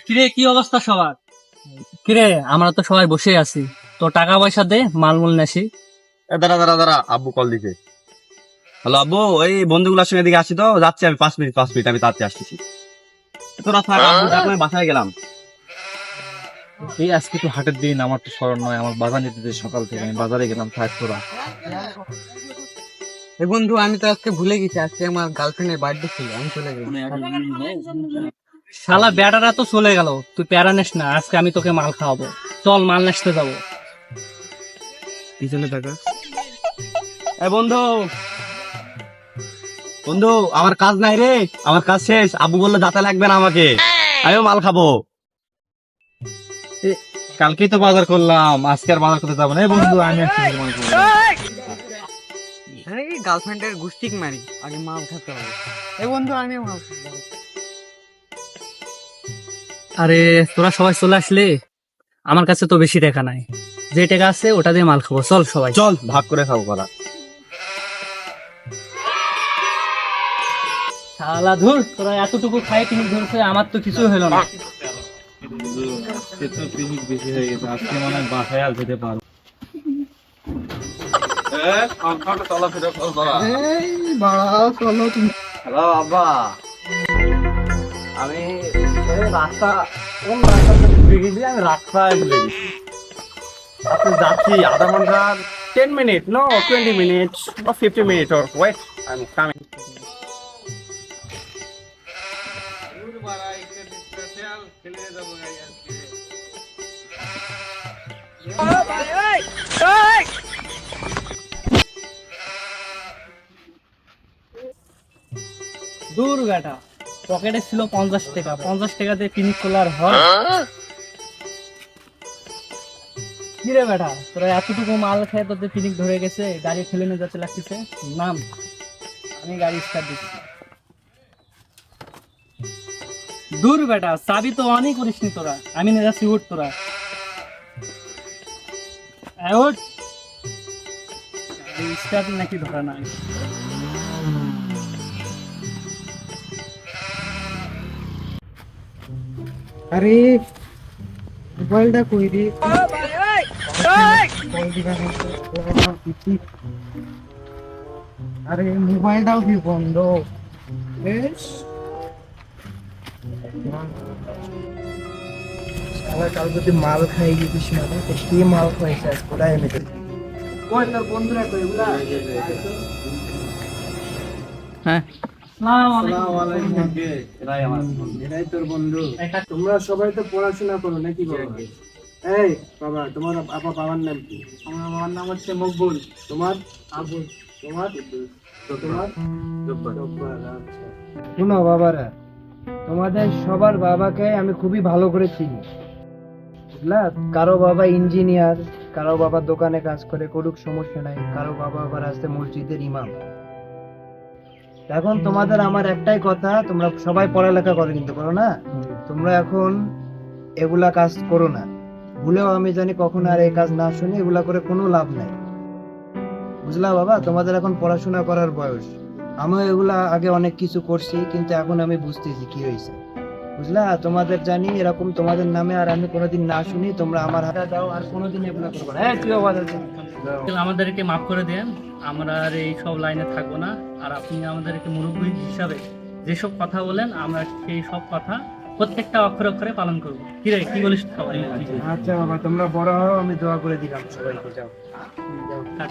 কিরে, কি অবস্থা সবার? কিরে, আমরা তো সবাই বসে আছি, তো টাকা পয়সা দে, মালমূল নেছি। দাঁড়া দাঁড়া দাঁড়া, আব্বু কল দিতে। হ্যালো আব্বু, এই বন্ধুগুলোর সঙ্গে দিকে আসি, তো যাচ্ছি আমি 5 মিনিট আমি তাড়াতাড়ি আসতেছি। তোরা থাক, আব্বু ডাকলে আমি বাসায় গেলাম। এই আজকে তো হাটের দিন, আমার তো স্মরণ নয়, আমার বাজার নিতে যে সকাল থেকে আমি বাজারে গেলাম। থাক তোরা। এই বন্ধু, আমি তো আজকে ভুলে গেছি, আজকে আমার গার্লফ্রেন্ডের বার্থডে ছিল, আমি চলে গেলাম। শালা বেটারা তো চলে গেল, তুই প্যারা নিস না, আজকে আমি তোকে মাল খাওয়াবো। চল মাল নেসতে যাবো। পিছনে থাকা এই বন্ধু, বন্ধু আমার কাজ নাই রে, আমার কাজ শেষ। আব্বু বললো যাতে লাগবে না আমাকে, আমিও মাল খাবো। কালকেই তো বাজার করলাম, আজকে আর বাজার করতে যাবো না। এই বন্ধু, আমি একটা জিনিস মনে করলাম। আরে গার্লফ্রেন্ডের গুষ্টিক মারি, আগে মাল খেতে হবে। এই বন্ধু, আমি মাল খাবো। আরে তোরা সবাই চলে আসলে, আমার কাছে তো বেশি টাকা নাই, যে টাকা আছে ওটা দিয়ে মাল খাবো। চল সবাই চল ভাগ করে খাবো করা। শালা ধুর, তোরা এতটুকু খাই পিনিক ধরছে, আমার তো কিছু হলো না। সে তো পিকনিক বেশি হয়ে গেছে, আজকে মনে হয় বাসায় আর যেতে পারবো। এই বাড়া, চলো তুমি। হ্যালো আব্বা, আমি এই রাস্তা কোন রাস্তাতে ঢুকে গেছি, আমি রাস্তায় ভুলে গেছি। আপনি যাচ্ছি আধা ঘন্টা, 10 মিনিট, নো 20 মিনিট বা 50 মিনিট, ওর ওয়েট, আই এম কামিং। দূর বেটা, পকেটে ছিল 50 টাকা, 50 টাকাতে পিনিক করলে আর হয়? কিরে বেটা, তোরা এতটুকু মাল খেয়ে তোদের পিনিক ধরে গেছে, গাড়ি ফেলে নিয়ে যাচ্ছে লাগতেছে। নাম, আমি গাড়ি স্টার্ট দিচ্ছি। দূর বেটা, চাবি তো অনই করিসনি তোরা, আমি নিয়ে যাচ্ছি, উঠ তোরা। উঠ, স্টার্ট নাকি ধরা নাই। আরে মোবাইলটা কই রে? আরে মোবাইলটাও কি বন্ধ? বেশ, কাল যদি মাল খাই গেছিস না, তো কি মাল খাইছে আজ কোথায় এনে দিলি? কই তোর বন্ধুরা কই এগুলা? হ্যাঁ, আসসালামু আলাইকুম। এরাই তোর বন্ধু। তোমরা সবাই তো পড়াশোনা করো নাকি বাবা? এই বাবা, তোমার বাবার নাম কি? আমার বাবার নাম হচ্ছে মকবুল। তোমার? আবুল। তোমার? তোমার? জব্বার। আচ্ছা। শোনো বাবারা, তোমাদের সবার বাবাকে আমি খুবই ভালো করে চিনি, বুঝলা? কারো বাবা ইঞ্জিনিয়ার, কারো বাবা দোকানে কাজ করে, করুক সমস্যা নাই, কারো বাবা আবার আছে মসজিদের ইমাম। এখন তোমাদের আমার একটাই কথা, তোমরা সবাই পড়ালেখা করো কিন্তু, করো না? তোমরা এখন এগুলা কাজ করো না, ভুলেও আমি জানি কখনো আর এই কাজ না শুনি, এগুলা করে কোনো লাভ নাই, বুঝলা বাবা? তোমাদের এখন পড়াশোনা করার বয়স। আমিও এগুলা আগে অনেক কিছু করছি, কিন্তু এখন আমি বুঝতেছি কি হয়েছে, বুঝলা? তোমাদের জানি এরকম তোমাদের নামে আর আমি কোনোদিন না শুনি, তোমরা আমার হাতে দাও, আর কোনোদিন এগুলা করবো না। হ্যাঁ, তুইও বাজার যা। আমাদেরকে মাফ করে দেন, আমরা আর এই সব লাইনে থাকবো না। আর আপনি আমাদেরকে মুরব্বী হিসাবে যেসব কথা বলেন, আমরা সেই সব কথা প্রত্যেকটা অক্ষরে অক্ষরে পালন করবো। কি রে, কি বলিস সবাই? আচ্ছা বাবা, তোমরা বড় হও, আমি দোয়া করে দিলাম সবাইকে। যাও। থাক।